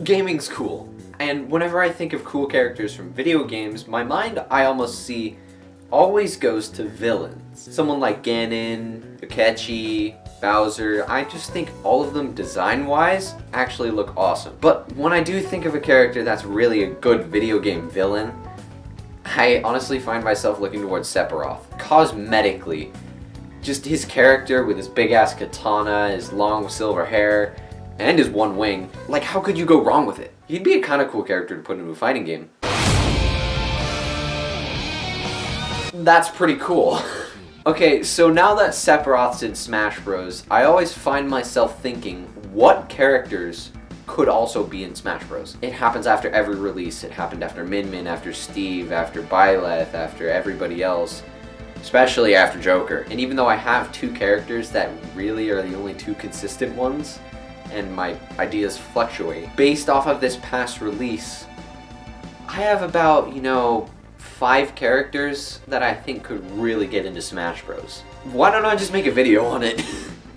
Gaming's cool, and whenever I think of cool characters from video games, my mind, I almost see, always goes to villains. Someone like Ganon, Akechi, Bowser, I just think all of them design-wise actually look awesome. But when I do think of a character that's really a good video game villain, I honestly find myself looking towards Sephiroth. Cosmetically, just his character with his big-ass katana, his long silver hair, and his one wing. Like, how could you go wrong with it? He'd be a kind of cool character to put into a fighting game. That's pretty cool. Okay, so now that Sephiroth's in Smash Bros, I always find myself thinking, what characters could also be in Smash Bros? It happens after every release. It happened after Min Min, after Steve, after Byleth, after everybody else. Especially after Joker. And even though I have two characters that really are the only two consistent ones, and my ideas fluctuate, based off of this past release, I have about, 5 characters that I think could really get into Smash Bros. Why don't I just make a video on it?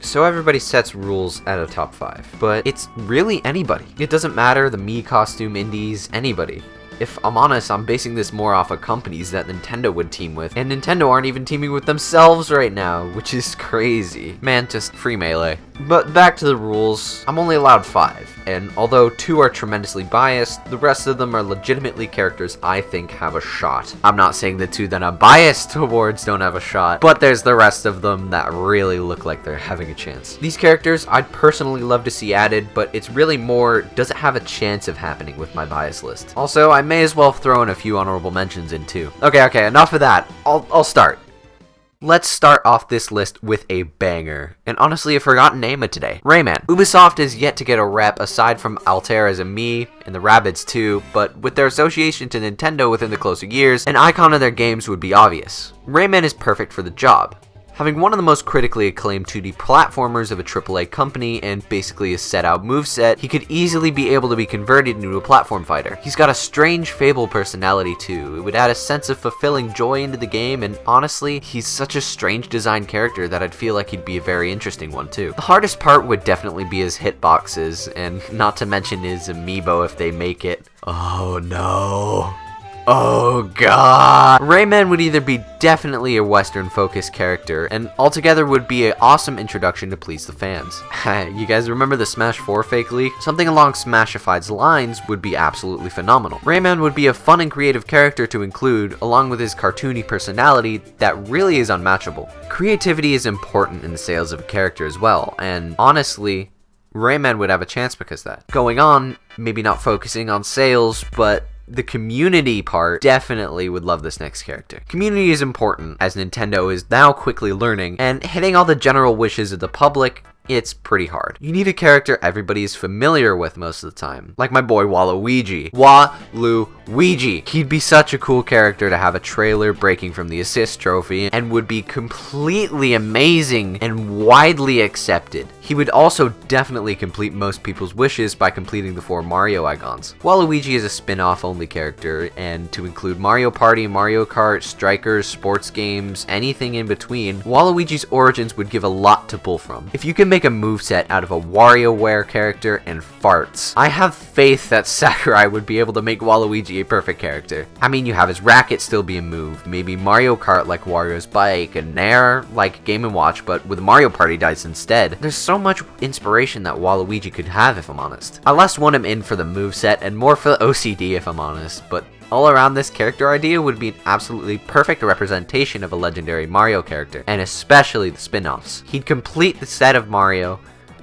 So everybody sets rules at a top 5, but it's really anybody. It doesn't matter, the Mii costume, indies, anybody. If I'm honest, I'm basing this more off of companies that Nintendo would team with, and Nintendo aren't even teaming with themselves right now, which is crazy. Man, just free Melee. But back to the rules, I'm only allowed 5, and although 2 are tremendously biased, the rest of them are legitimately characters I think have a shot. I'm not saying the 2 that I'm biased towards don't have a shot, but there's the rest of them that really look like they're having a chance. These characters I'd personally love to see added, but it's really more, does it have a chance of happening with my bias list? Also, I may as well throw in a few honorable mentions in too. Okay, enough of that. I'll start. Let's start off this list with a banger, and honestly a forgotten name of today, Rayman. Ubisoft is yet to get a rep aside from Altair as a Mii, and the Rabbids too, but with their association to Nintendo within the closer years, an icon of their games would be obvious. Rayman is perfect for the job. Having one of the most critically acclaimed 2D platformers of a AAA company and basically a set-out moveset, he could easily be able to be converted into a platform fighter. He's got a strange, fable personality too. It would add a sense of fulfilling joy into the game, and honestly, he's such a strange designed character that I'd feel like he'd be a very interesting one too. The hardest part would definitely be his hitboxes, and not to mention his amiibo if they make it. Oh no. Oh god! Rayman would either be definitely a Western-focused character, and altogether would be an awesome introduction to please the fans. You guys remember the Smash 4 fake leak? Something along Smashified's lines would be absolutely phenomenal. Rayman would be a fun and creative character to include, along with his cartoony personality that really is unmatchable. Creativity is important in the sales of a character as well, and honestly, Rayman would have a chance because of that. Going on, maybe not focusing on sales, but the community part definitely would love this next character. Community is important, as Nintendo is now quickly learning, and hitting all the general wishes of the public, it's pretty hard. You need a character everybody is familiar with most of the time, like my boy Waluigi. Waluigi! He'd be such a cool character to have a trailer breaking from the assist trophy, and would be completely amazing and widely accepted. He would also definitely complete most people's wishes by completing the 4 Mario icons. Waluigi is a spin-off only character, and to include Mario Party, Mario Kart, Strikers, sports games, anything in between, Waluigi's origins would give a lot to pull from. If you can make a moveset out of a WarioWare character and farts, I have faith that Sakurai would be able to make Waluigi a perfect character. I mean, you have his racket still be a move, maybe Mario Kart like Wario's bike, and Nair like Game & Watch but with Mario Party dice instead. There's so much inspiration that Waluigi could have if I'm honest. I less want him in for the moveset and more for the OCD if I'm honest, but all around, this character idea would be an absolutely perfect representation of a legendary Mario character, and especially the spin-offs. He'd complete the set of Mario,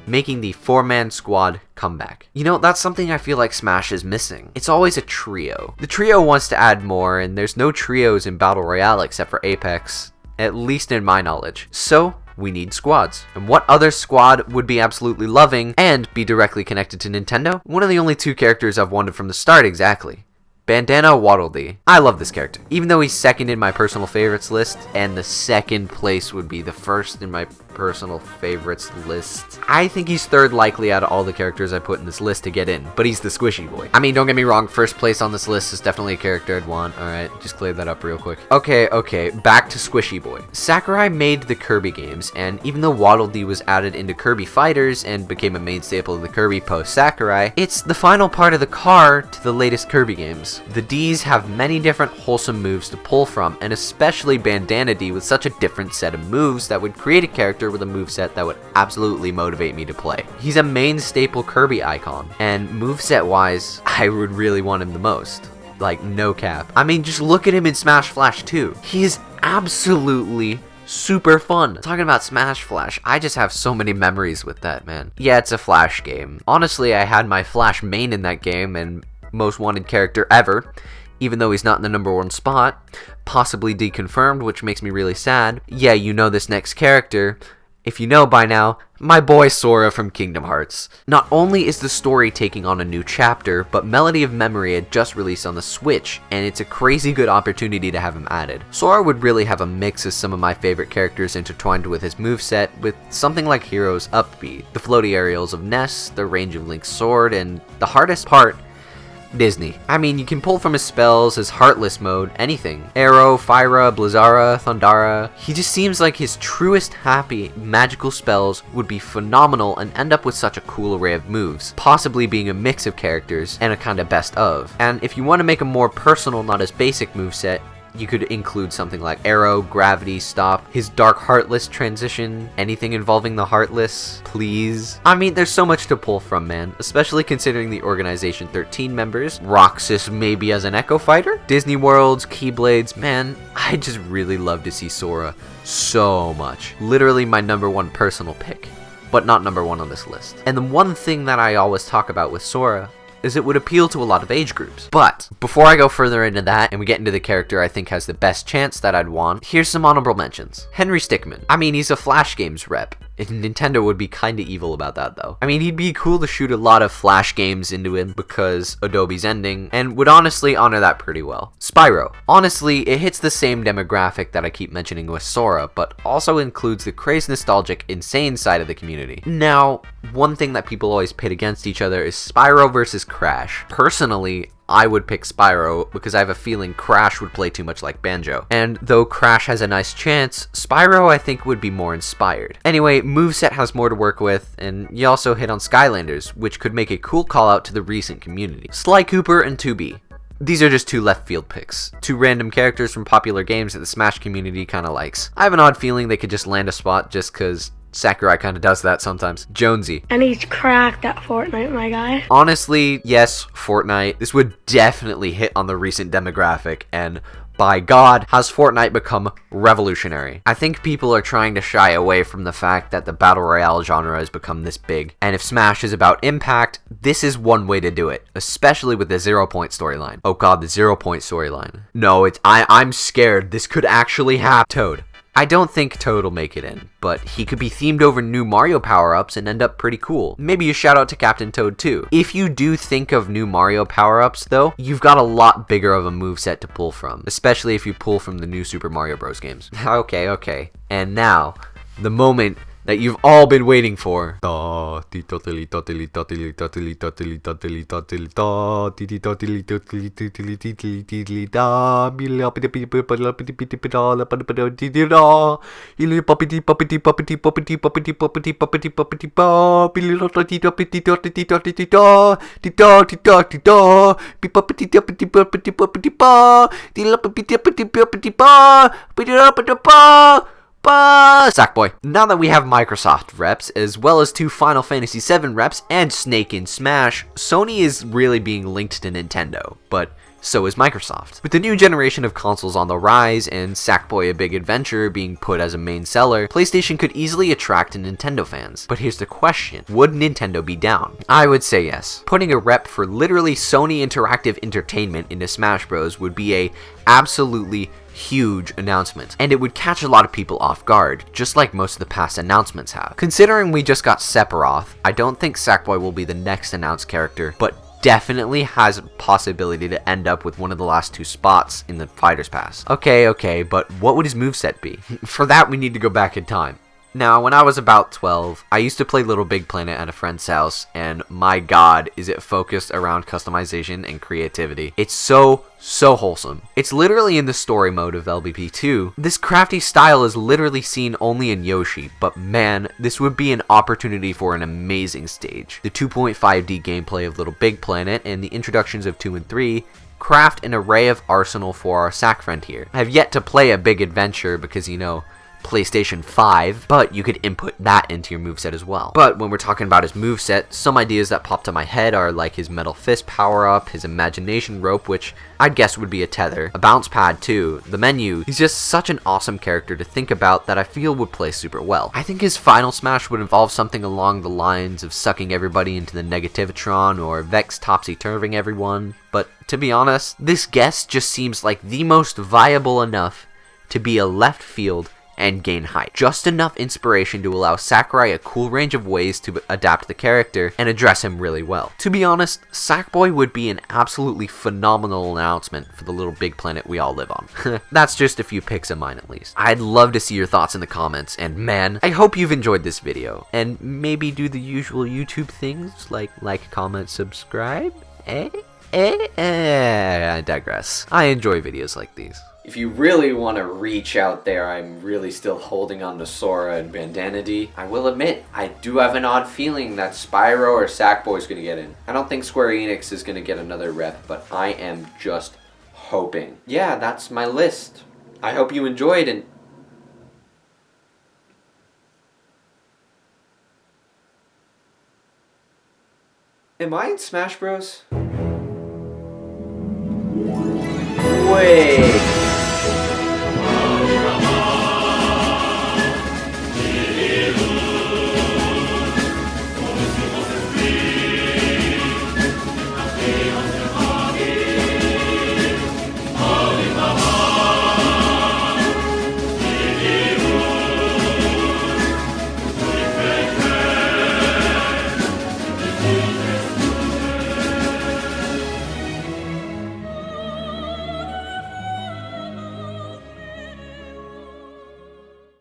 making the 4-man squad comeback. That's something I feel like Smash is missing. It's always a trio. The trio wants to add more, and there's no trios in Battle Royale except for Apex, at least in my knowledge. So, we need squads. And what other squad would be absolutely loving and be directly connected to Nintendo? One of the only 2 characters I've wanted from the start exactly. Bandana Waddle. I love this character. Even though he's second in my personal favorites list, and the second place would be the first in my personal favorites list, I think he's third likely out of all the characters I put in this list to get in, but he's the squishy boy. I mean, don't get me wrong, first place on this list is definitely a character I'd want. Alright, just cleared that up real quick. Okay, back to squishy boy. Sakurai made the Kirby games, and even though Waddle Dee was added into Kirby Fighters and became a main staple of the Kirby post-Sakurai, it's the final part of the car to the latest Kirby games. The Ds have many different wholesome moves to pull from, and especially Bandana D with such a different set of moves that would create a character with a moveset that would absolutely motivate me to play. He's a main staple Kirby icon, and moveset wise, I would really want him the most. Like, no cap. I mean, just look at him in Smash Flash 2. He is absolutely super fun. Talking about Smash Flash, I just have so many memories with that, man. Yeah, it's a Flash game. Honestly, I had my Flash main in that game and most wanted character ever, even though he's not in the #1 spot, possibly deconfirmed, which makes me really sad. Yeah, you know this next character. If you know by now, my boy Sora from Kingdom Hearts. Not only is the story taking on a new chapter, but Melody of Memory had just released on the Switch, and it's a crazy good opportunity to have him added. Sora would really have a mix of some of my favorite characters intertwined with his moveset, with something like Hero's Upbeat, the floaty aerials of Ness, the range of Link's sword, and the hardest part, Disney. I mean, you can pull from his spells, his Heartless mode, anything. Arrow, Fyra, Blizzara, Thundara. He just seems like his truest happy, magical spells would be phenomenal and end up with such a cool array of moves, possibly being a mix of characters and a kind of best of. And if you want to make a more personal, not as basic moveset, you could include something like Arrow, Gravity, Stop, his Dark Heartless transition, anything involving the Heartless, please. I mean, there's so much to pull from, man, especially considering the Organization 13 members, Roxas maybe as an Echo Fighter, Disney Worlds, Keyblades, man, I just really love to see Sora so much. Literally my #1 personal pick, but not #1 on this list. And the one thing that I always talk about with Sora is it would appeal to a lot of age groups. But before I go further into that and we get into the character I think has the best chance that I'd want, here's some honorable mentions. Henry Stickmin. I mean, he's a Flash Games rep. Nintendo would be kinda evil about that though. I mean, he'd be cool to shoot a lot of Flash games into him because Adobe's ending, and would honestly honor that pretty well. Spyro. Honestly, it hits the same demographic that I keep mentioning with Sora, but also includes the crazed nostalgic, insane side of the community. Now, one thing that people always pit against each other is Spyro versus Crash. Personally, I would pick Spyro because I have a feeling Crash would play too much like Banjo. And though Crash has a nice chance, Spyro I think would be more inspired. Anyway, moveset has more to work with, and you also hit on Skylanders, which could make a cool call out to the recent community. Sly Cooper and 2B. These are just two left field picks. Two random characters from popular games that the Smash community kinda likes. I have an odd feeling they could just land a spot just cause Sakurai kind of does that sometimes. Jonesy. And he's cracked at Fortnite, my guy. Honestly, yes, Fortnite. This would definitely hit on the recent demographic, and by God, has Fortnite become revolutionary. I think people are trying to shy away from the fact that the Battle Royale genre has become this big, and if Smash is about impact, this is one way to do it, especially with the 0 Point storyline. Oh God, the 0 Point storyline. No, I'm scared. This could actually happen. Toad. I don't think Toad will make it in, but he could be themed over new Mario power-ups and end up pretty cool. Maybe a shout out to Captain Toad too. If you do think of new Mario power-ups though, you've got a lot bigger of a moveset to pull from, especially if you pull from the new Super Mario Bros. Games. Okay. And now, the moment that you've all been waiting for. Sackboy. Now that we have Microsoft reps, as well as 2 Final Fantasy VII reps and Snake in Smash, Sony is really being linked to Nintendo, but so is Microsoft. With the new generation of consoles on the rise and Sackboy: A Big Adventure being put as a main seller, PlayStation could easily attract Nintendo fans. But here's the question, would Nintendo be down? I would say yes. Putting a rep for literally Sony Interactive Entertainment into Smash Bros. Would be a absolutely huge announcement, and it would catch a lot of people off guard, just like most of the past announcements have. Considering we just got Sephiroth, I don't think Sackboy will be the next announced character, but definitely has a possibility to end up with one of the last 2 spots in the Fighter's Pass. Okay, but what would his moveset be? For that, we need to go back in time. Now, when I was about 12, I used to play Little Big Planet at a friend's house, and my god, is it focused around customization and creativity. It's so wholesome. It's literally in the story mode of LBP 2. This crafty style is literally seen only in Yoshi, but man, this would be an opportunity for an amazing stage. The 2.5D gameplay of Little Big Planet and the introductions of 2 and 3 craft an array of arsenal for our sack friend here. I have yet to play a big adventure because, you know, PlayStation 5, but you could input that into your moveset as well. But when we're talking about his moveset, some ideas that pop to my head are like his metal fist power-up, his imagination rope, which I'd guess would be a tether, a bounce pad too, the menu. He's just such an awesome character to think about that I feel would play super well. I think his final smash would involve something along the lines of sucking everybody into the Negativitron or Vex topsy-turving everyone, but to be honest, this guess just seems like the most viable enough to be a left field and gain height. Just enough inspiration to allow Sakurai a cool range of ways to adapt the character and address him really well. To be honest, Sackboy would be an absolutely phenomenal announcement for the Little Big Planet we all live on. That's just a few picks of mine at least. I'd love to see your thoughts in the comments, and man, I hope you've enjoyed this video, and maybe do the usual YouTube things like comment, subscribe, I digress. I enjoy videos like these. If you really want to reach out there, I'm really still holding on to Sora and Bandana D. I will admit, I do have an odd feeling that Spyro or Sackboy's going to get in. I don't think Square Enix is going to get another rep, but I am just hoping. Yeah, that's my list. I hope you enjoyed, and am I in Smash Bros?